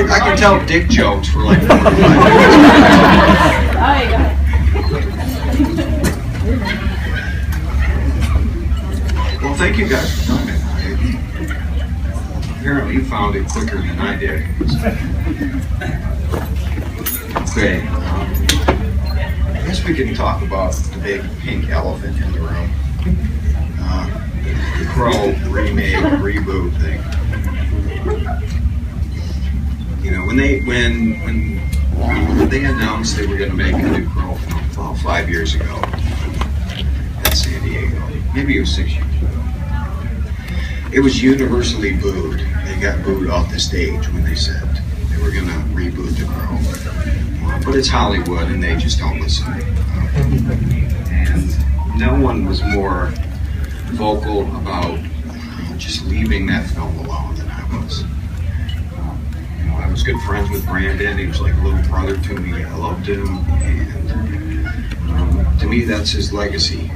I can tell dick jokes for like 4 or 5 minutes. Oh, you got it. Well, thank you guys for coming. Apparently you found it quicker than I did. Okay, I guess we can talk about the big pink elephant in the room. The Crow remake, reboot thing. You know, when they announced they were going to make a new Crow film, well, 5 years ago at San Diego, maybe it was 6 years ago, it was universally booed. They got booed off the stage when they said they were going to reboot the Crow. But it's Hollywood and they just don't listen. And no one was more vocal about just leaving that film alone than I was. I was good friends with Brandon. He was like a little brother to me. I loved him, and to me, that's his legacy.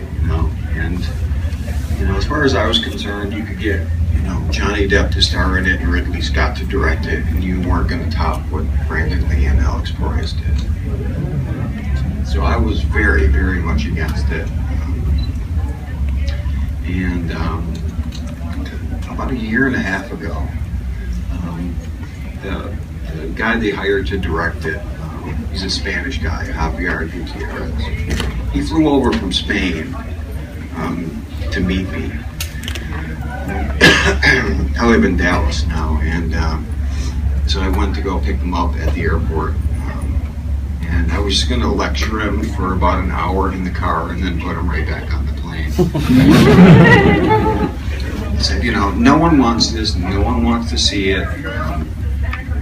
And as far as I was concerned, you could get Johnny Depp to star in it and Ridley Scott to direct it, and you weren't going to top what Brandon Lee and Alex Proyas did. So I was very, very much against it. And about 1.5 years ago, the guy they hired to direct it, he's a Spanish guy, Javier Gutierrez. He flew over from Spain to meet me. I live in Dallas now, and so I went to go pick him up at the airport. And I was just going to lecture him for about an hour in the car and then put him right back on the plane. I said, no one wants this, no one wants to see it.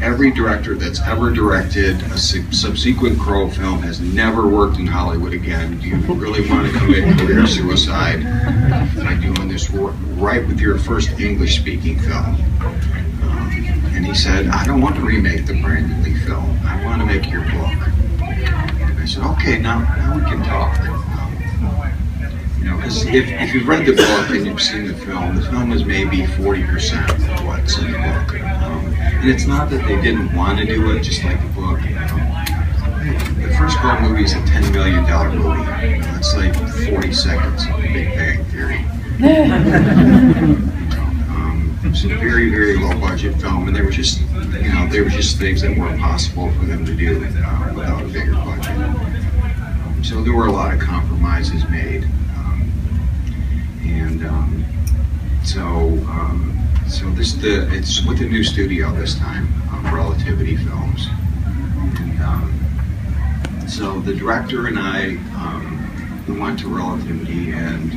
Every director that's ever directed a subsequent Crow film has never worked in Hollywood again. Do you really want to commit career suicide by doing this right with your first English-speaking film? And he said, I don't want to remake the Brandon Lee film. I want to make your book. And I said, okay, now we can talk. Because if you've read the book and you've seen the film is maybe 40% of what's in the book. And it's not that they didn't want to do it, just like the book. The first Crow movie is a $10 million movie. It's like 40 seconds of Big Bang Theory. It's a very, very low budget film, and they were just things that weren't possible for them to do without a bigger budget. So there were a lot of compromises made. It's with a new studio this time, Relativity Films. And so the director and I we went to Relativity, and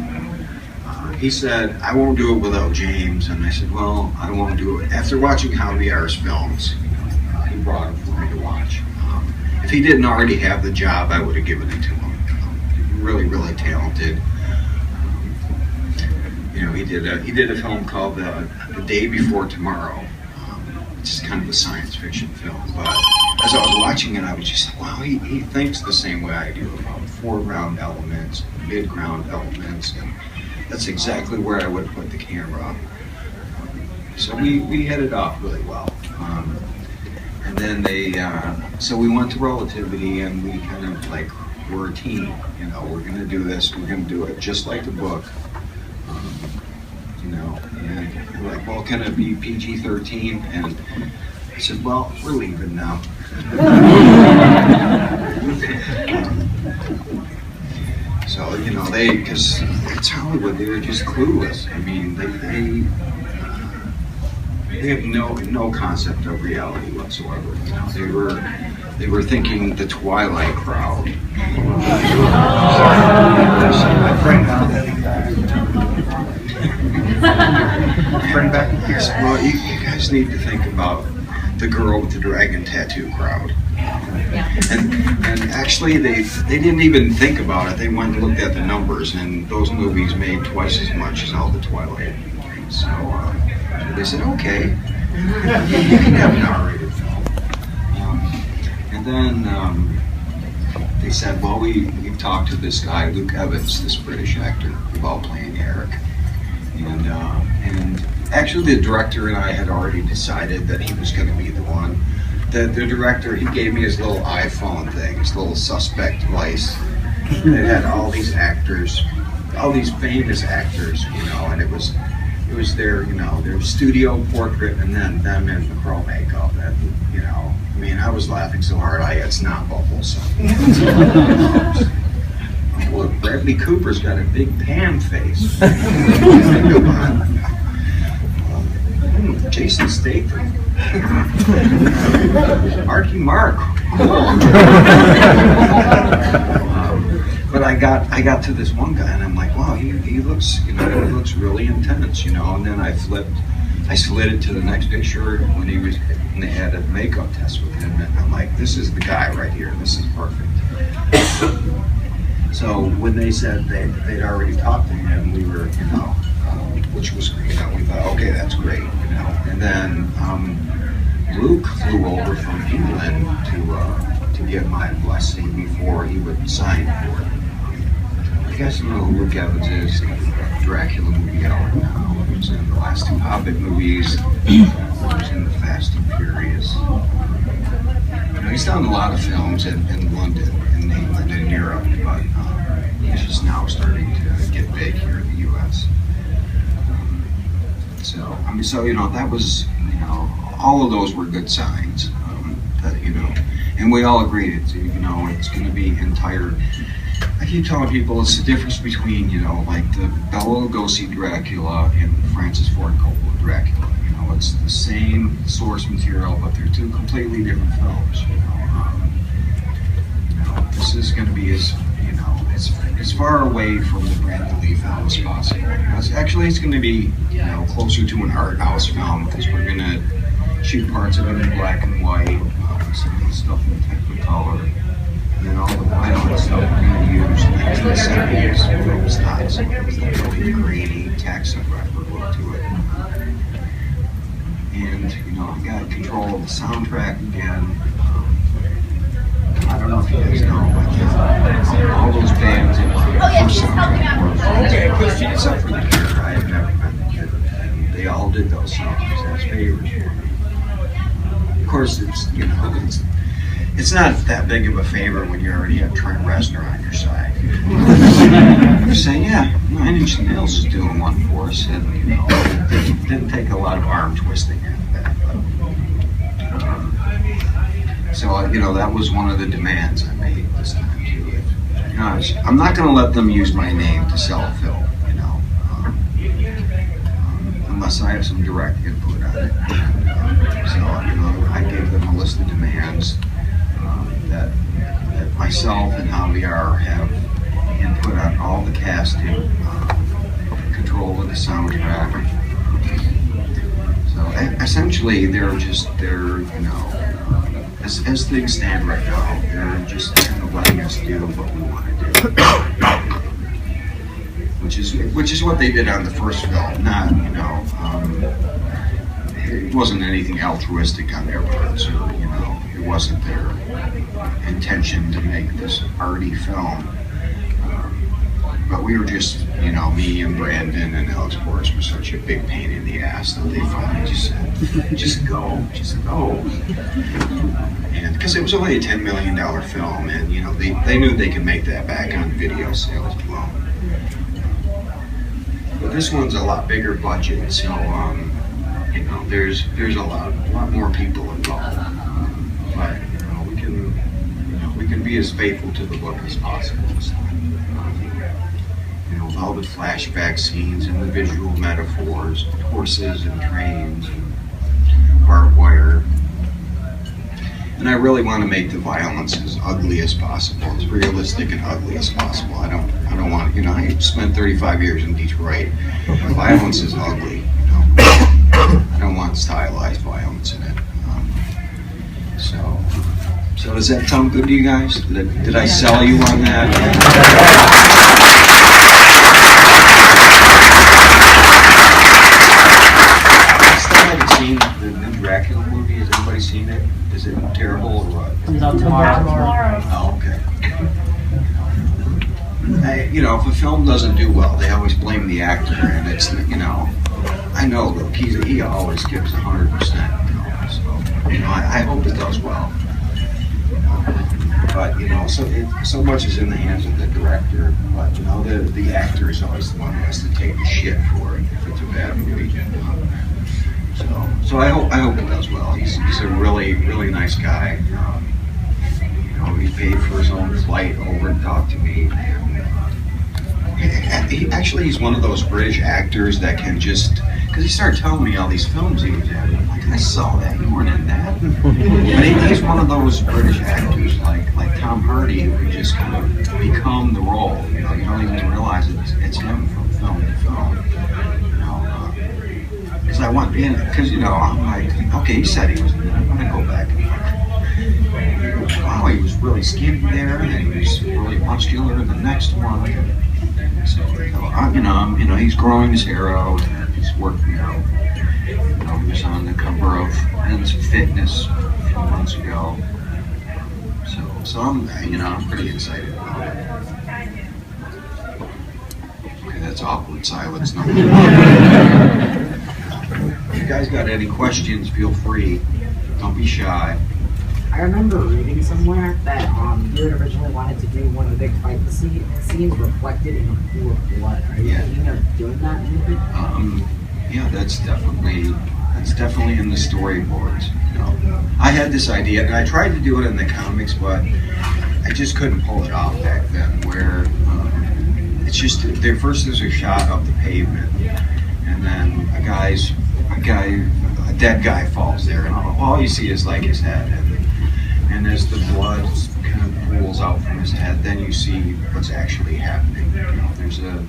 he said, I won't do it without James. And I said, well, I don't want to do it. After watching Javier's films, he brought him for me to watch. If he didn't already have the job, I would have given it to him. Really, really talented. He did a film called The Day Before Tomorrow, which is kind of a science fiction film. But as I was watching it, I was just like, wow, he thinks the same way I do about foreground elements, mid-ground elements, and that's exactly where I would put the camera. So we hit it off really well. And then so we went to Relativity, and we kind of like, we're a team. We're going to do this. We're going to do it just like the book. And we're like, well, can it be PG-13? And I said, well, we're leaving now. So, because it's Hollywood, they were just clueless. I mean, they have no concept of reality whatsoever. They were thinking the Twilight crowd. Bring back the years. Well, you guys need to think about the girl with the dragon tattoo crowd. And actually, they didn't even think about it. They went and looked at the numbers, and those movies made twice as much as all the Twilight movies. So they said, okay, you can have an R-rated film. And then they said, well, we've talked to this guy, Luke Evans, this British actor, about playing Eric. And actually the director and I had already decided that he was going to be the one. The director, he gave me his little iPhone thing, his little suspect device. It had all these actors, all these famous actors, and it was their studio portrait, and then them in the pro makeup, and I was laughing so hard I had snot bubbles. Look, Bradley Cooper's got a big Pam face. Come on. Jason Statham. Marky Mark. Cool. But I got to this one guy and I'm like, wow, he looks, he looks really intense, and then I slid it to the next picture when they had a makeup test with him, and I'm like, this is the guy right here, this is perfect. So when they said they'd already talked to him, we were, which was, we thought, okay, that's great, And then Luke flew over from England to get my blessing before he would sign for it. You guys know who Luke Evans is? Dracula movie out now. He was in the last two Hobbit movies. He was in the Fast and Furious. He's done a lot of films in London, in England, and Europe, but he's just now starting to get big here in the U.S. That was, all of those were good signs. And we all agreed it's going to be entire. I keep telling people it's the difference between, like the Bela Lugosi Dracula and Francis Ford Coppola Dracula. It's the same source material, but they're two completely different films. This is going to be as far away from the Brandon Lee film as possible. It's going to be, closer to an art house film because we're going to shoot parts of it in black and white, some of the stuff in Technicolor. And then all the violent stuff we're going to use 1970s film styles. So it's that really grainy, Texan record look to it. And, I got control of the soundtrack again. I don't know if you guys know, but all those bands in my first soundtrack were from except for The Cure. I had never met The Cure. And they all did those songs as favorites for me. Of course, it's not that big of a favor when you already have Trent Reznor on your side. You're saying, yeah, Nine Inch Nails is doing one for us, and it didn't take a lot of arm twisting after that. But, that was one of the demands I made this time too. I'm not going to let them use my name to sell a film, unless I have some direct input on it. I gave them a list of demands. That myself and Javier have input on all the casting, control of the soundtrack. So essentially, as things stand right now, they're just kind of letting us do what we want to do, which is what they did on the first film. Not, it wasn't anything altruistic on their parts, or it wasn't their intention to make this arty film. But we were just, me and Brandon and Alex Porras were such a big pain in the ass that they finally just said, just go. And because it was only a $10 million film, and they knew they could make that back on video sales alone. But this one's a lot bigger budget, so there's a lot more people involved. But we can be as faithful to the book as possible this time. With all the flashback scenes and the visual metaphors, horses and trains and barbed wire. And I really want to make the violence as ugly as possible, as realistic and ugly as possible. I don't want, I spent 35 years in Detroit. Violence is ugly, I don't want stylized violence in it. So does that sound good to you guys? Did I sell you on that? The new Dracula movie, has anybody seen it? Is it terrible or what? Comes out tomorrow. Oh, okay. if a film doesn't do well, they always blame the actor, and it's, I know, look, he always gives 100%, so, I hope it does well. But, so much is in the hands of the director, but, the actor is always the one who has to take the shit for it if it's a bad movie. So I hope it does well. He's a really, really nice guy. He paid for his own flight over to talk to me. He's one of those British actors that can just, because he started telling me all these films he was in. I'm like, I saw that, you weren't in that. But he's one of those British actors like Tom Hardy who just kind of become the role. You don't even realize it's him from film to film. Because I want, because I'm like, okay, he said he was in that. I'm gonna go back and look. Wow, he was really skinny there, and he was really muscular in the next one. So, he's growing his hair out, and he's working out. He was on the cover of Men's Fitness a few months ago. So I'm pretty excited about it. Okay, that's awkward silence. No. If you guys got any questions, feel free. Don't be shy. I remember reading somewhere that you had originally wanted to do one of the big fight scenes reflected in a pool of blood. Are you thinking of doing that maybe? Yeah, that's definitely in the storyboards. I had this idea, and I tried to do it in the comics, but I just couldn't pull it off back then. Where it's just first there's a shot of the pavement, and then a dead guy falls there, and all you see is like his head, and as the blood kind of pools out from his head, then you see what's actually happening. There's a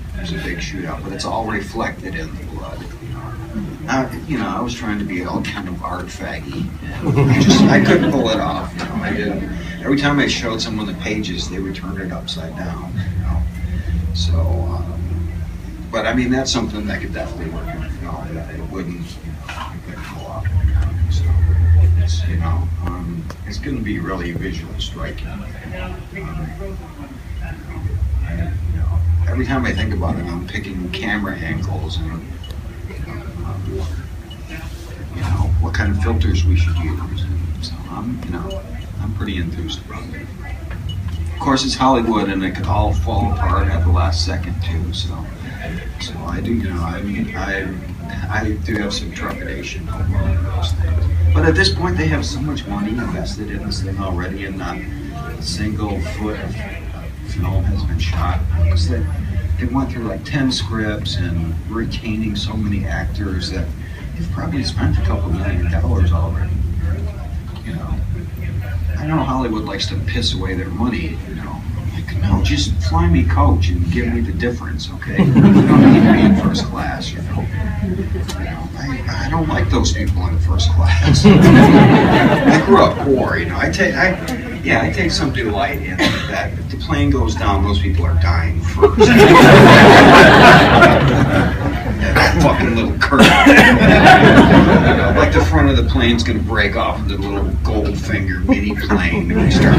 big shootout, but it's all reflected in the blood. I was trying to be all kind of art faggy, and I couldn't pull it off. I didn't. Every time I showed someone the pages, they would turn it upside down. So, but I mean, that's something that could definitely work in a film. It wouldn't pull off. So it's going to be really visually striking. Every time I think about it, I'm picking camera angles and what kind of filters we should use. And so I'm pretty enthused about it. Of course, it's Hollywood, and it could all fall apart at the last second too. So I do, I do have some trepidation over those things. But at this point, they have so much money invested in this thing already, and not a single foot of film has been shot. Because they went through like 10 scripts and retaining so many actors that they've probably spent a couple $1 million already. I know Hollywood likes to piss away their money, Like, no, just fly me coach and give me the difference, okay? You don't need to be in first class, I don't like those people in first class. I grew up poor, I take some delight in that. If the plane goes down, those people are dying first. That fucking little curve. Like the front of the plane's gonna break off with a little Goldfinger mini plane and we start.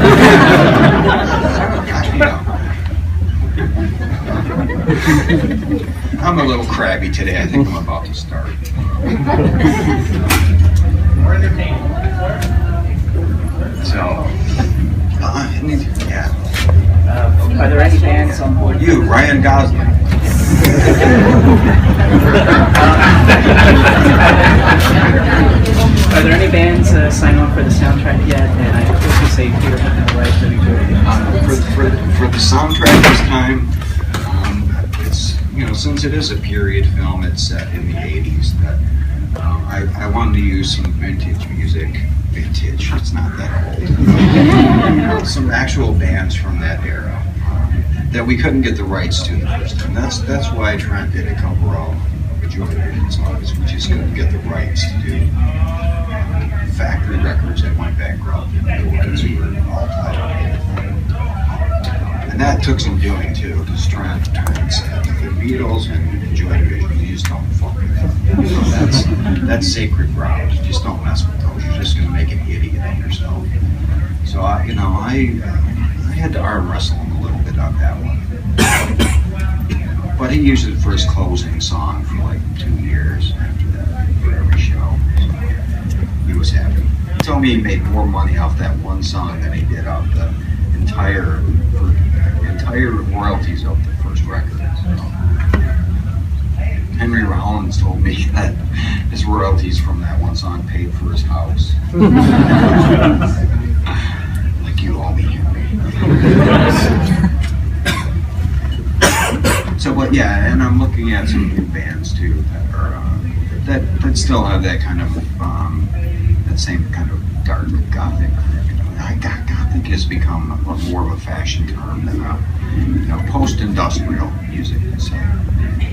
I'm a little crabby today. I think I'm about to start. So, are there any bands on board? You, Ryan Gosling. Are there any bands signed on for the soundtrack yet? And I hope you say Peter had the right to enjoy it. For the soundtrack this time, it's since it is a period film, it's set in the 80s. That I wanted to use some vintage music. Vintage, it's not that old. Some actual bands from that era that we couldn't get the rights to the first time. That's why Trent did a cover of Joy Division songs. We just couldn't get the rights to do factory records that went bankrupt because we were all tied up. And that took some doing too, because Trent said the Beatles and Joy Division, you just don't fuck with them. That's sacred ground. Just don't mess with those. You're just going to make an idiot of yourself. So I had to arm wrestle him a little bit on that one. But he used it for his closing song for like 2 years after that, for every show. So he was happy. He told me he made more money off that one song than he did off the entire royalties of the first record. So Henry Rollins told me that his royalties from that one song paid for his house. Like you owe me, Henry. So, but yeah, and I'm looking at some new bands too that are that still have that kind of that same kind of dark gothic. Gothic has become more of a fashion term than post-industrial music. So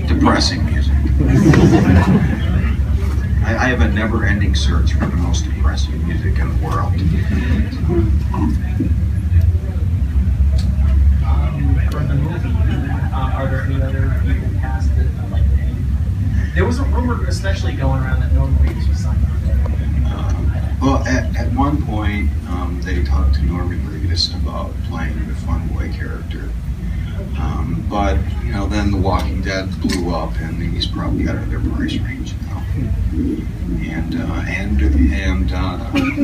depressing music. I have a never-ending search for the most depressing music in the world. For the movie, are there any other people cast that like the name? There was a rumor, especially going around, that Norman Reedus was signed on. Well, at one point, they talked to Norman Reedus about playing the Fun Boy character. But then The Walking Dead blew up, and he's probably out of their price range now. And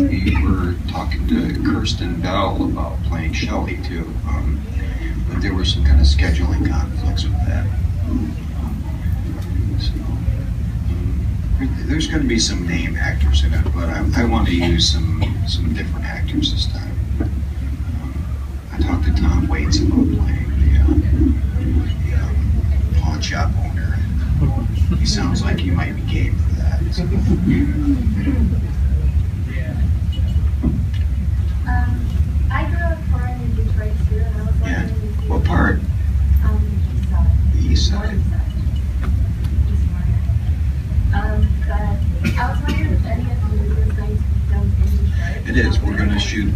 we were talking to Kirsten Bell about playing Shelley too. But there were some kind of scheduling conflicts with that. There's going to be some name actors in it, but I want to use some different actors this time. I talked to Tom Waits about playing the pawn shop owner. He sounds like he might be game for that. So. I grew up far in Detroit too, and I was Yeah. What part? The east side. But I was wondering if any of the movie was going to be filmed in Detroit. It is. We're gonna shoot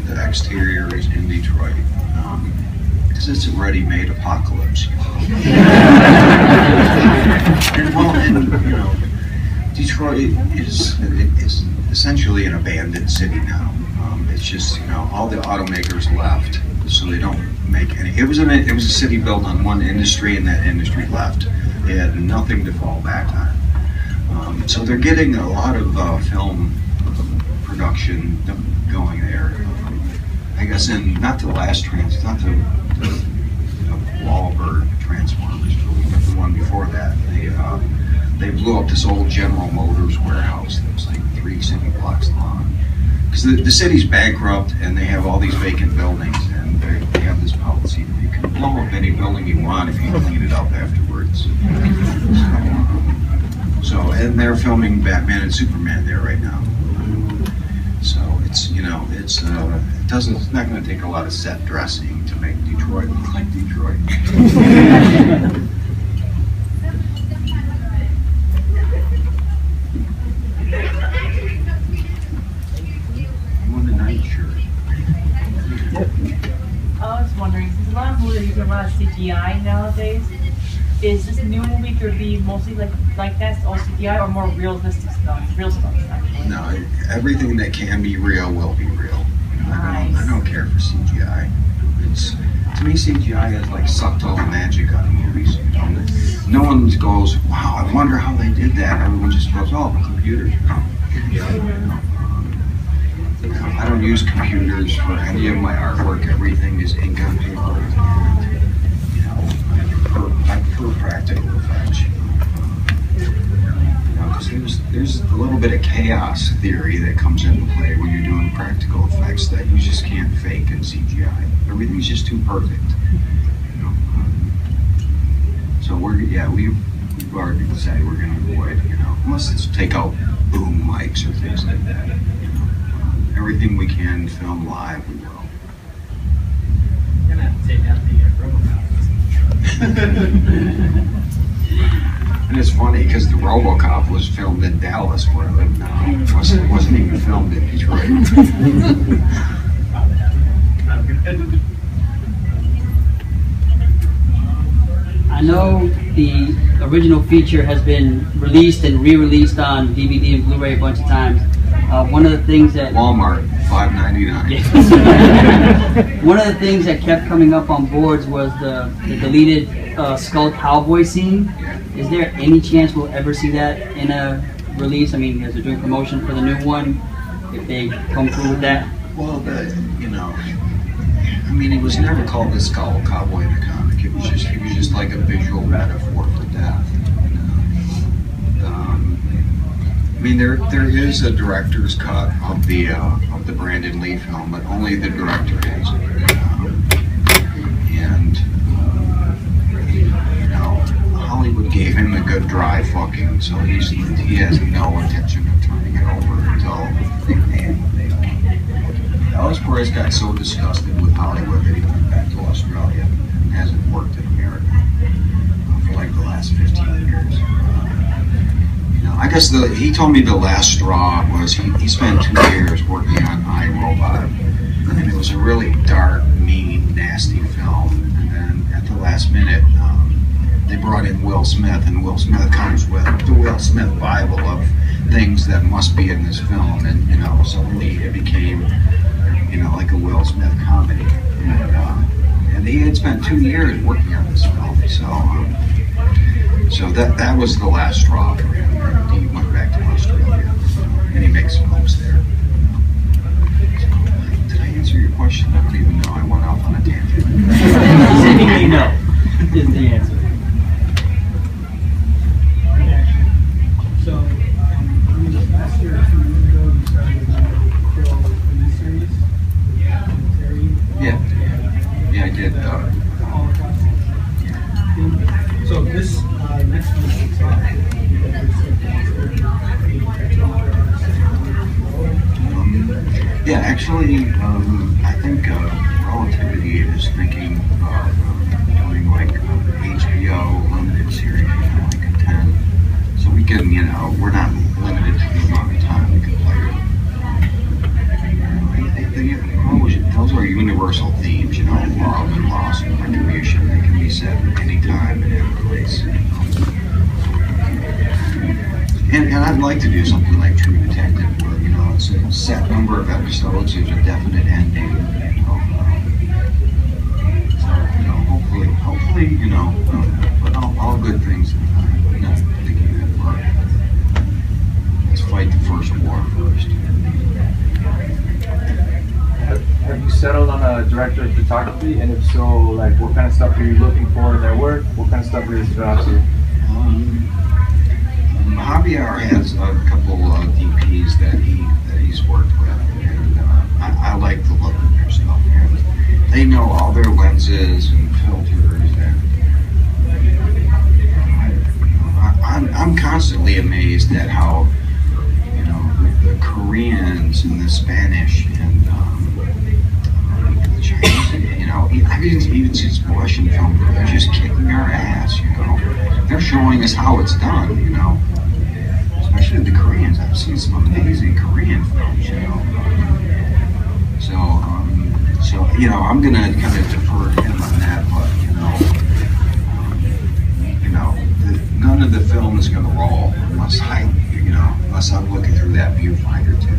the exteriors in Detroit. Because it's a ready-made apocalypse. Detroit is essentially an abandoned city now. It's just all the automakers left, so they don't make any. It was a city built on one industry, and that industry left. They had nothing to fall back on. So they're getting a lot of film production going there. I guess not the Wahlberg Transformers movie, but the one before that. They blew up this old General Motors warehouse that was like 3 city blocks long. Because the city's bankrupt and they have all these vacant buildings, and they have this policy that you can blow up any building you want if you clean it up afterwards. So and they're filming Batman and Superman there right now. So it's it's not going to take a lot of set dressing to make Detroit look like Detroit. I'm on the night shirt. I was wondering, since a lot of movies are using a lot of CGI nowadays, is this new movie going to be mostly like that, all CGI, or more realistic stuff? Real stuff, actually. No, everything that can be real will be real. I don't care for CGI. To me, CGI has like sucked all the magic out of movies. No one goes, wow, I wonder how they did that. Everyone just goes, oh, computers. I don't use computers for any of my artwork. Everything is ink on paper. I prefer practical effects. Because there's a little bit of chaos theory that comes into play when you're doing practical effects that you just can't fake in CGI. Everything's just too perfect. So we've already decided we're going to avoid, unless it's take out boom mics or things like that. Everything we can film live, we will. You're gonna have to take out the RoboCop. And it's funny because the RoboCop was filmed in Dallas, where I live now. It wasn't even filmed in Detroit. I know the original feature has been released and re-released on DVD and Blu-ray a bunch of times. One of the things that Walmart, $5.99. one of the things that kept coming up on boards was the deleted Skull Cowboy scene. Is there any chance we'll ever see that in a release? I mean, as they're doing promotion for the new one, if they come through with that? Well, I mean, it was never called the Skull Cowboy in the comic. It was just like a visual metaphor for death. I mean, there is a director's cut of the Brandon Lee film, but only the director has it. Hollywood gave him a good dry fucking, so he has no intention of turning it over until Ellis Perez got so disgusted with Hollywood that he went back to Australia and hasn't worked in America for like the last 15 years. I guess he told me the last straw was he spent 2 years working on iRobot, and it was a really dark, mean, nasty film. And then at the last minute, they brought in Will Smith, and Will Smith comes with the Will Smith Bible of things that must be in this film, and suddenly it became like a Will Smith comedy. And he had spent 2 years working on this film, so that was the last straw for him. He went back to Australia, and he makes films there. Did I answer your question? I don't even know. I went off on a tangent. Seemingly no, is the answer. So, last year, a few years ago, you started the Crow miniseries with Terry. Yeah, I did. The Holocaust. So this next one kicks off. Yeah, actually, I think Relativity is thinking of doing like HBO limited series, like a 10. So we can, we're not limited to the amount of time we can play it. Those are universal themes, love and loss and retribution. They can be set at any time and any place. And I'd like to do something like True Detective, where it's a set number of episodes, there's a definite ending. Hopefully, but all good things. Thinking that let's fight the first war first. Have you settled on a director of photography? And if so, like, what kind of stuff are you looking for in their work? What kind of stuff really stood out to you? Javier has a couple DPs that he's worked with, and I like the look of their stuff. And they know all their lenses and filters, and I'm constantly amazed at how the Koreans and the Spanish and the Chinese, I've even seen some Russian film where they're just kicking our ass. They're showing us how it's done. Especially the Koreans. I've seen some amazing Korean films, So, I'm gonna kind of defer to him on that, but none of the film is gonna roll unless I'm looking through that viewfinder too.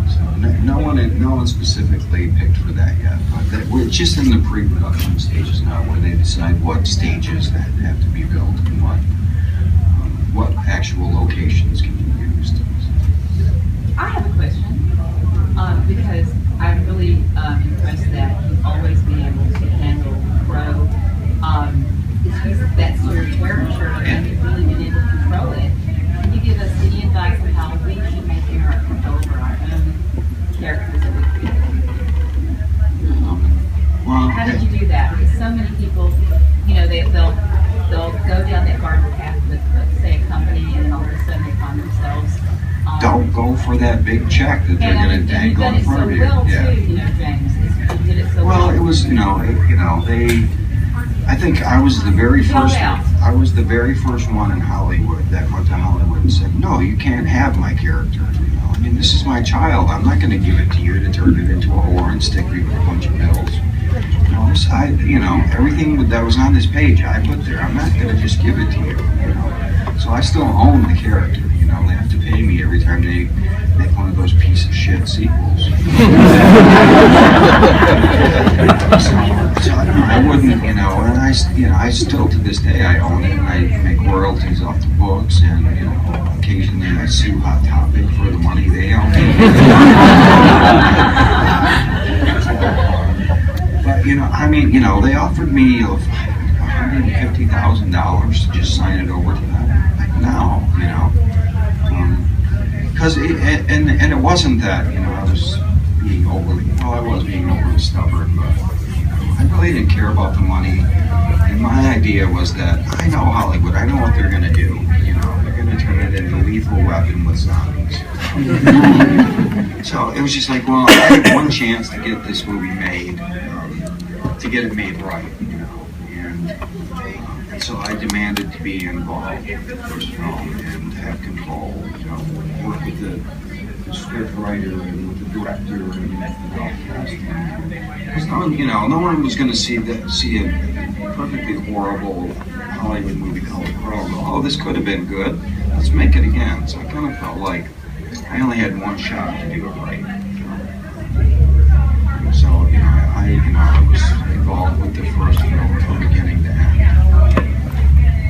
So no one specifically picked for that yet, but we're just in the pre-production stages now, where they decide what stages that have to be built and what actual locations can be used. I have a question, because I'm really impressed that you've always been able to handle Crow. That's your character, and you've really been able to control it. Can you give us any advice on how we should maintain our control over our own characters that we create? How did you do that? Because so many people, they'll go down that garden path with, say, a company, and then all of a sudden they find themselves. Don't go for that big check that they're going to dangle in front of you. Well, too, James. You did it so well. Well, it was, I think I was the very first. I was the very first one in Hollywood that went to Hollywood and said, "No, you can't have my character. This is my child. I'm not going to give it to you to turn it into a whore and stick me with a bunch of bills." Everything that was on this page I put there. I'm not going to just give it to you. So I still own the character. They have to pay me every time they make one of those those piece of shit sequels. So I wouldn't, and I still to this day I own it. I make royalties off the books, and occasionally I sue Hot Topic for the money they owe me. But they offered me $150,000 to just sign it over to them. Like, no, because it wasn't that I was being overly stubborn, but I really didn't care about the money. And my idea was that I know Hollywood, I know what they're going to do. They're going to turn it into a lethal weapon with zombies. So it was just like, well, I had one chance to get this movie made, to get it made right, and so I demanded to be involved with the first film and have control, work with the script writer and with the director and the casting. Because no one was going to see a perfectly horrible Hollywood movie called Crow and go, oh, this could have been good, let's make it again. So I kind of felt like I only had one shot to do it right. So, I was involved with the first film from beginning to end.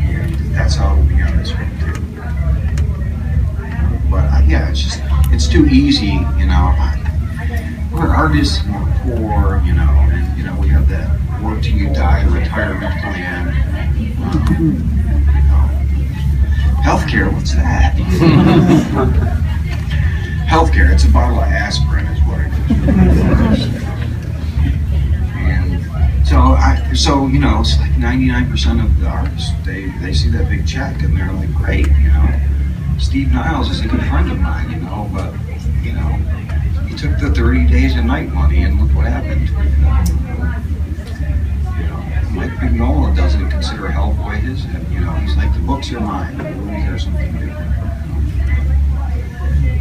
And that's how we got this one too. But it's too easy, we're artists, we're poor, and we have that work till you die retirement plan. Healthcare, what's that? Healthcare, it's a bottle of aspirin is what it is. And so it's like 99% of the artists, they see that big check and they're like, great, Steve Niles is a good friend of mine, but he took the 30 days a night money and look what happened. Mike Mignola doesn't consider Hellboy his, he's like, the books are mine, the movies are something different.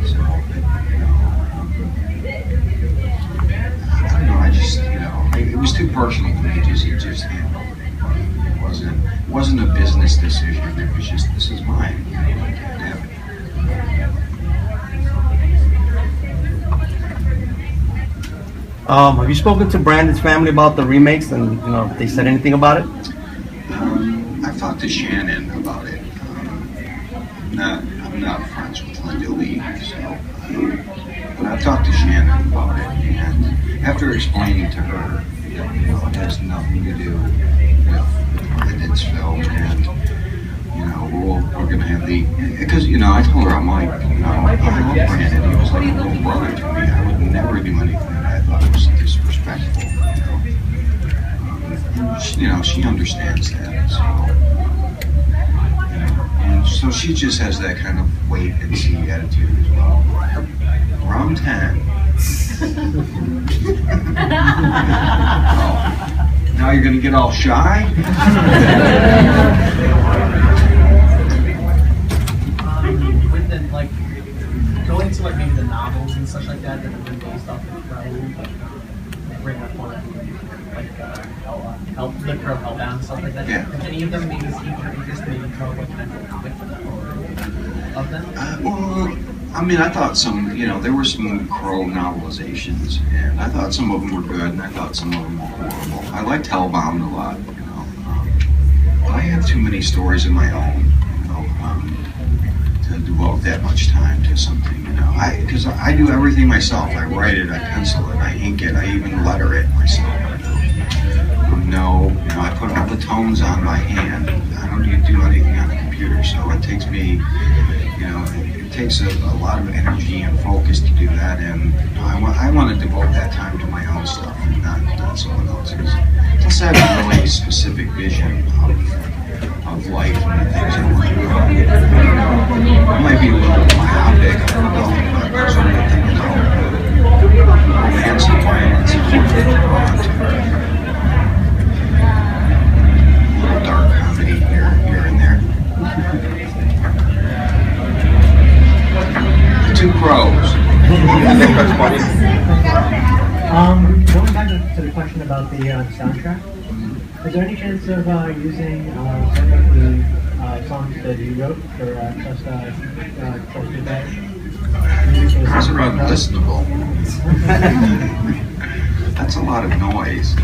So, it was too personal to me. It just handled it. It wasn't a business decision. It was just, this is mine. I can't have it. Have you spoken to Brandon's family about the remakes, and if they said anything about it? I've talked to Shannon about it. I'm not friends with Linda Lee, but I've talked to Shannon about it, and after explaining to her, it has nothing to do with Brandon's film, and we're gonna have because I told her I'm like, I love Brandon. He was like a little brother to me. I would never do anything that I thought was disrespectful. She understands that. So, and so she just has that kind of wait and see attitude as well. Round 10. Now you're gonna get all shy? With the going to maybe the novels and such like that have been based off of Crow, bring up one help the Crow Hellbound and stuff like that. Yeah. Have any of them maybe seen your interest maybe draw kind of comic of them? I thought some, there were some Crow novelizations, and I thought some of them were good, and I thought some of them were horrible. I liked Hellbound a lot, but I have too many stories of my own, to devote that much time to something, because I do everything myself. I write it, I pencil it, I ink it, I even letter it myself. I put all the tones on my hand. I don't do anything on the computer, so it takes me, it takes a lot of energy and focus to do that, and I want to devote that time to my own stuff and not someone else's. Plus I have a really specific vision of life and the things I want to do. It might be a little myopic, I don't know, but there's only thing romance and violence and what they're drawn to. Dark comedy here and there. The two crows. Going back to the question about the soundtrack, is there any chance of using some of the songs that you wrote for Trust Me Bad? Those are unlistenable. That's a lot of noise.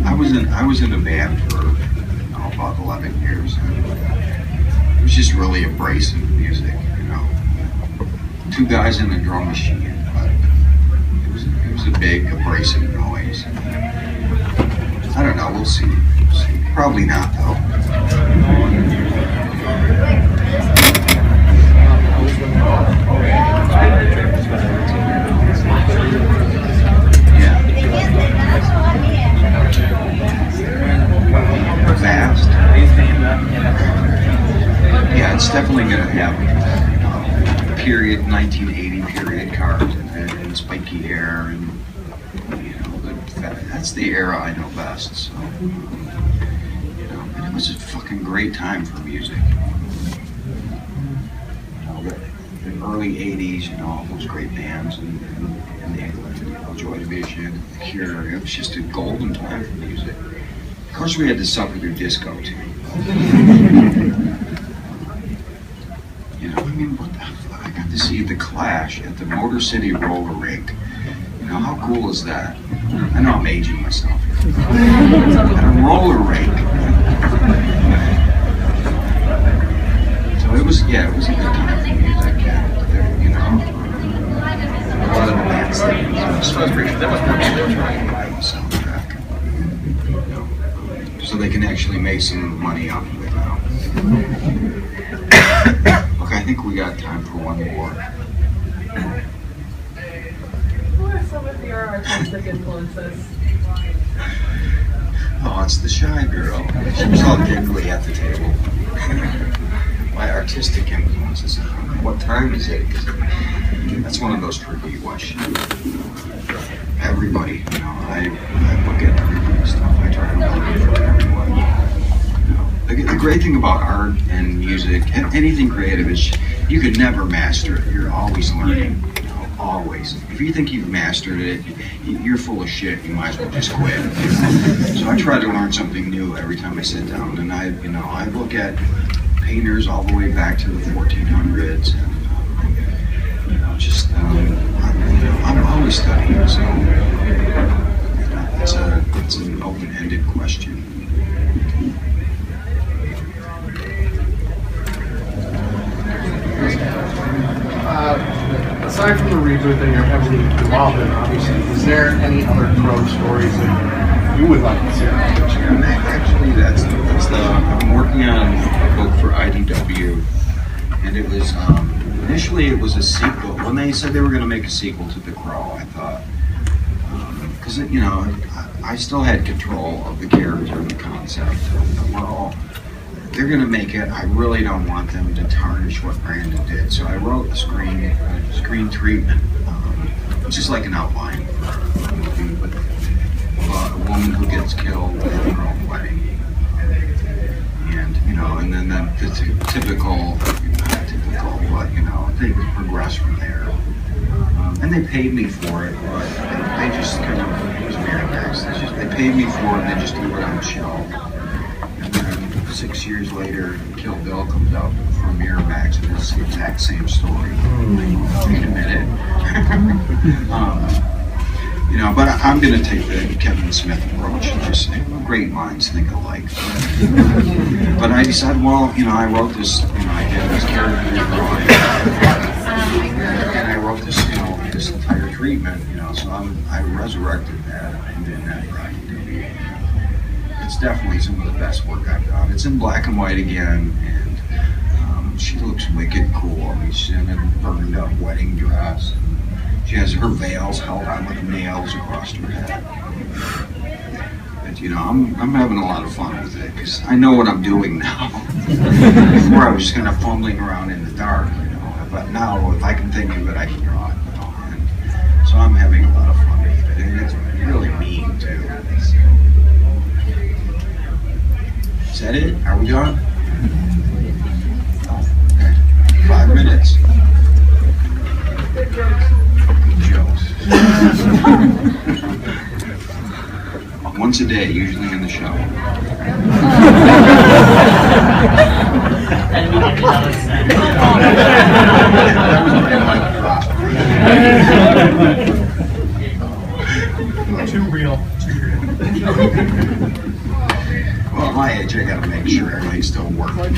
I was in a band for about 11 years. It was just really abrasive music, you know. 2 guys in a drum machine, but it was a big abrasive noise. I don't know. We'll see. Probably not though. Fast. Yeah, it's definitely going to have period 1980 period cars and spiky hair, and you know that's the era I know best. So you know, and it was a fucking great time for music. You know, the early 80s, you know, all those great bands in England, you know, Joy Division, The Cure. It was just a golden time for music. Of course, we had to suffer through disco too. You know, I mean, what the fuck? I got to see The Clash at the Motor City roller rink. You know, how cool is that? I know I'm aging myself. At a roller rink. So it was a good time for music. You know, a lot of the bands that was more soundtrack. So they can actually make some money off of it now. Okay, I think we got time for one more. Who are some of your artistic influences? Oh, it's the shy girl. She was all giggly at the table. My artistic influences. What time is it? 'Cause that's one of those tricky questions. Everybody, you know, I look at everybody's stuff. I try to learn from everyone. You know, the great thing about art and music, and anything creative, is you can never master it. You're always learning. You know, always. If you think you've mastered it, you're full of shit. You might as well just quit. So I try to learn something new every time I sit down, and I look at painters all the way back to the 1400s, and you know, just I'm always studying. So it's an open-ended question. Aside from the reboot that you're heavily involved in, obviously, is there any other Crow stories that you would like to share? Actually, that's I'm working on a book for IDW, and it was initially it was a sequel. When they said they were going to make a sequel to The Crow, I thought, because you know, I still had control of the character and the concept of the world. They're going to make it. I really don't want them to tarnish what Brandon did. So I wrote a screen treatment, which is like an outline for a movie, but about a woman who gets killed at her own wedding. And, you know, and then the typical, not typical, but, you know, they progress from there. And they paid me for it, but they just kind of, it was Miramax. They paid me for it, and they just threw it on the shelf. 6 years later, Kill Bill comes out from Miramax, and it's the exact same story. Wait a minute. You know, but I'm going to take the Kevin Smith approach and just say, great minds think alike. But I decided, well, you know, I wrote this, you know, I did this character drawing, and I wrote this, you know, this entire treatment, you know, so I resurrected that and did that for IDW. It's definitely some of the best work I've done. It's in black and white again, and she looks wicked cool. I mean, she's in a burned up wedding dress. She has her veils held on with nails across her head. But you know, I'm having a lot of fun with it because I know what I'm doing now. Before I was just kind of fumbling around in the dark, you know. But now, if I can think of it, I can draw it. You know? And so I'm having a lot of fun with it, and it's really mean too. So. Is that it? Are we done? Okay. 5 minutes. Good jokes. Once a day, usually in the shower. That was my Well, at my age, I gotta make sure everything's still working.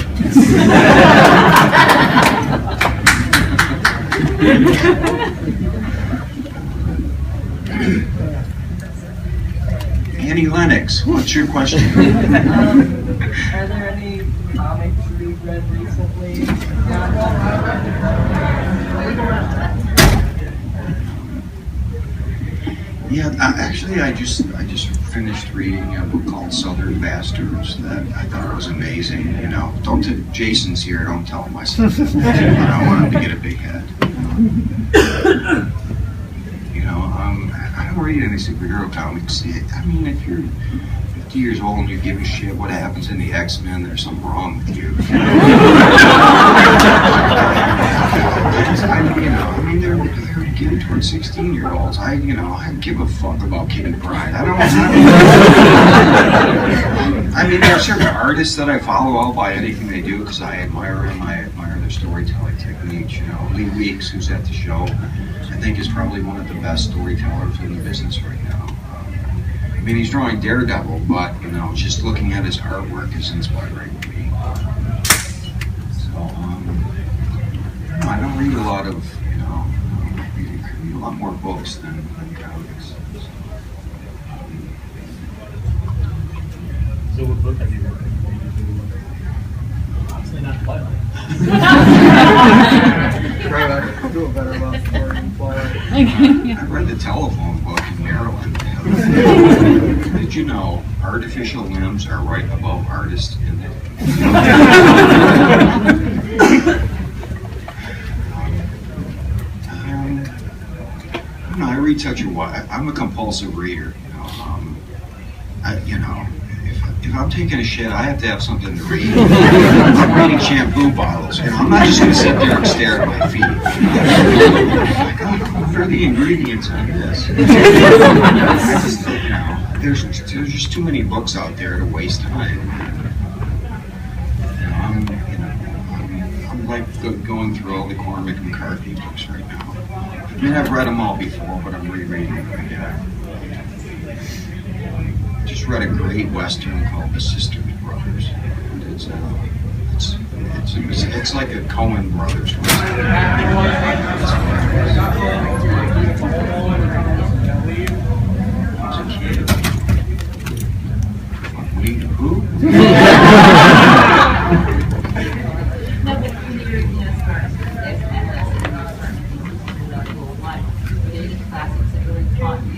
Annie Lennox, what's your question? Are there any comics you've read recently? Yeah, actually, I just finished reading a book called Southern Bastards that I thought was amazing. You know, Jason's here. Don't tell him I said that. I don't want him to get a big head. You know, I don't read any superhero comics. I mean, if you're 50 years old and you give a shit what happens in the X-Men, there's something wrong with you. I mean, they're geared towards 16-year-olds. I give a fuck about Kitty Pryde. I mean, there are certain artists that I follow. I'll buy anything they do because I admire them. I admire their storytelling techniques. You know, Lee Weeks, who's at the show, I think is probably one of the best storytellers in the business right now. I mean, he's drawing Daredevil, but, you know, just looking at his artwork is inspiring to me. So, I don't read a lot of, I read a lot more books than comics. So what book have you read? Obviously not Twilight. Right, do a better love story than Twilight. I read the Telephone book in Maryland. Did you know artificial limbs are right above artists in it? I read such a while. I'm a compulsive reader. If I'm taking a shit, I have to have something to read. I'm reading shampoo bottles. I'm not just going to sit there and stare at my feet. What are the ingredients on this? There's just too many books out there to waste time. I'm like going through all the Cormac McCarthy books right now. I mean, I've read them all before, but I'm rereading them again. Just read a great Western called The Sisters Brothers. It's like a Coen Brothers Western. As a kid. Winnie the Pooh? No, but when you're, smart, there's any classics that really taught you.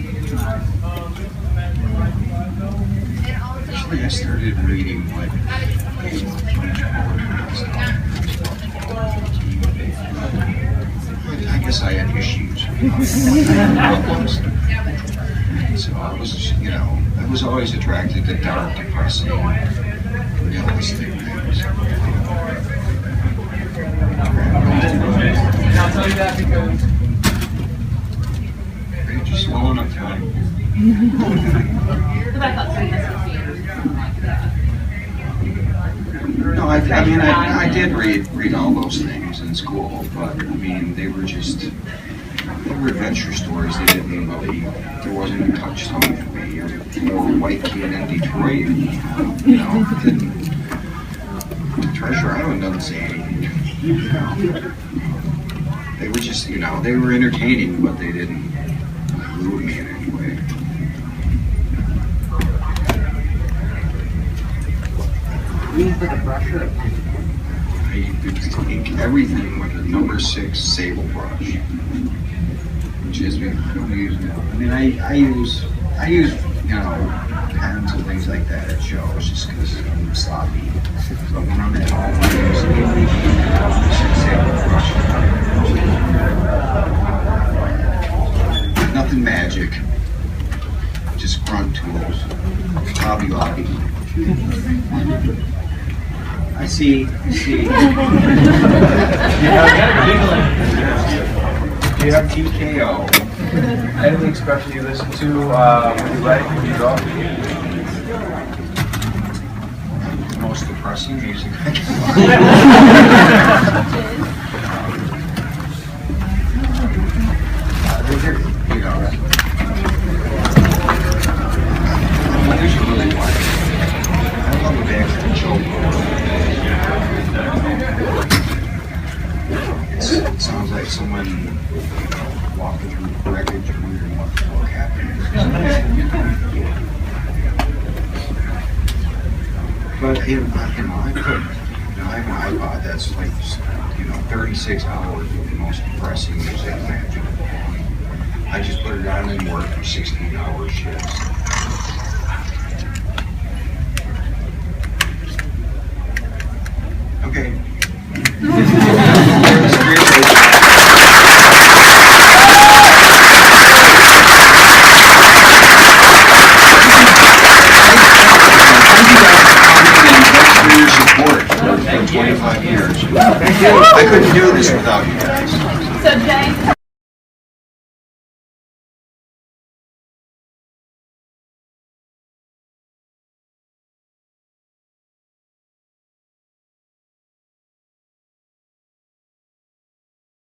Actually, I started reading like I guess I had issues. So I was always attracted to dark, depressing, realistic things. And I'll tell you that because Are you just swallowing up time? But I thought 3 Musketeers or something like that. No, I did read all those things in school, but I mean, they were adventure stories. They didn't really, there wasn't a touchstone for me. Or a white kid in Detroit, Treasure Island doesn't say anything. They were just, they were entertaining, but they didn't move me in any way. Read for the pressure. I ink everything with a number 6 sable brush, which is, I don't use it. I mean, I use pens and things like that at shows just because I'm sloppy. So when I'm at home, I use a sable brush. Nothing magic, just grunt tools, Hobby Lobby. I see. Do you have TKO. anything special you listen to when you write, when you draw? The most depressing music I can find. one walking through the wreckage and wondering what the fuck happened. But I have an iPod that's like 36 hours of the most depressing music imaginable. I just put it on and work for 16-hour shifts. Okay. For your support for 25 years. I couldn't do this without you.